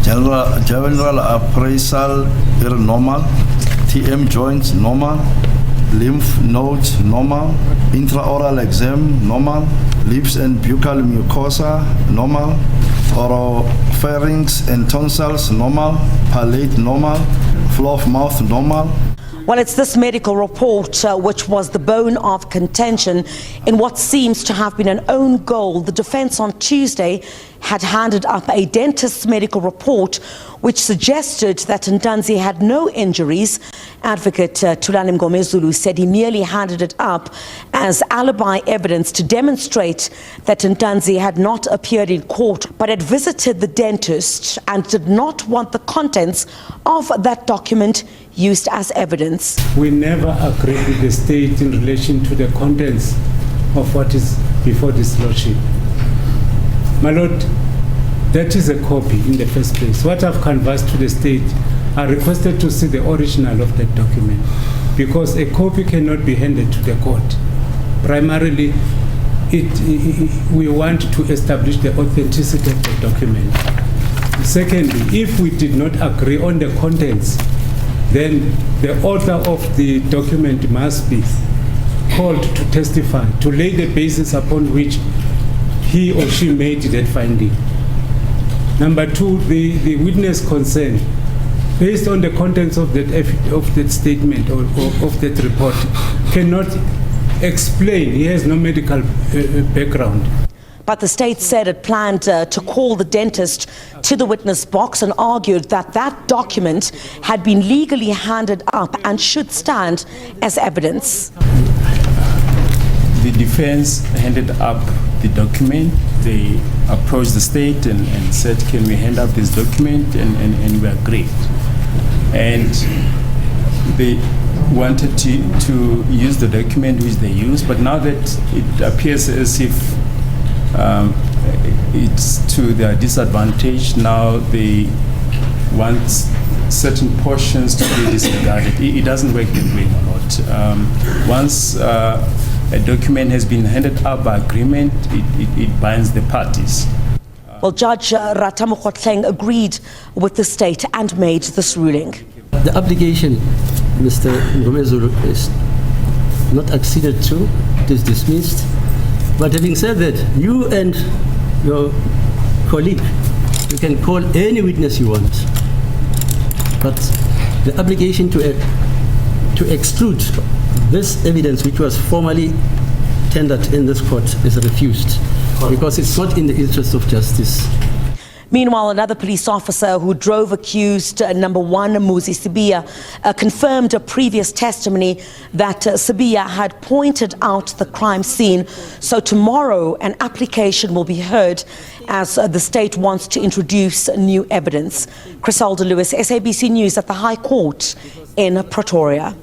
General appraisal normal, TM joints normal, lymph nodes normal, intraoral exam normal, lips and buccal mucosa normal, oropharynx and tonsils normal, palate normal, floor of mouth normal. Well, it's this medical report which was the bone of contention in what seems to have been an own goal. The defense on Tuesday had handed up a dentist's medical report which suggested that Ntanzi had no injuries. Advocate Thulani Mngomezulu said he merely handed it up as alibi evidence to demonstrate that Ntanzi had not appeared in court but had visited the dentist and did not want the contents of that document used as evidence. We never agreed with the state in relation to the contents of what is before this lordship. My lord, that is a copy in the first place. What I've canvassed to the state, I requested to see the original of that document because a copy cannot be handed to the court. Primarily, we want to establish the authenticity of the document. Secondly, if we did not agree on the contents, then the author of the document must be called to testify, to lay the basis upon which he or she made that finding. Number two, the witness concerned, based on the contents of that statement or of that report, cannot explain. He has no medical background. But the state said it planned to call the dentist to the witness box and argued that that document had been legally handed up and should stand as evidence. The defense handed up the document. They approached the state and said, can we hand up this document? And we agreed. And they wanted to use the document which they used, but now that it appears as if it's to their disadvantage, now they want certain portions to be disregarded. It doesn't work that way, my lord. Once a document has been handed up by agreement, it binds the parties. Well, Judge North agreed with the state and made this ruling. The application, Mr. Mngomezulu, is not acceded to. It is dismissed. But having said that, you and your colleague, you can call any witness you want. But the application to exclude this evidence, which was formally tendered in this court, is refused because it's not in the interest of justice. Meanwhile, another police officer who drove accused number 1 Muzi Sibiya confirmed a previous testimony that Sibiya had pointed out the crime scene. So tomorrow an application will be heard as the state wants to introduce new evidence. Criselda Lewis, SABC News at the High Court in Pretoria.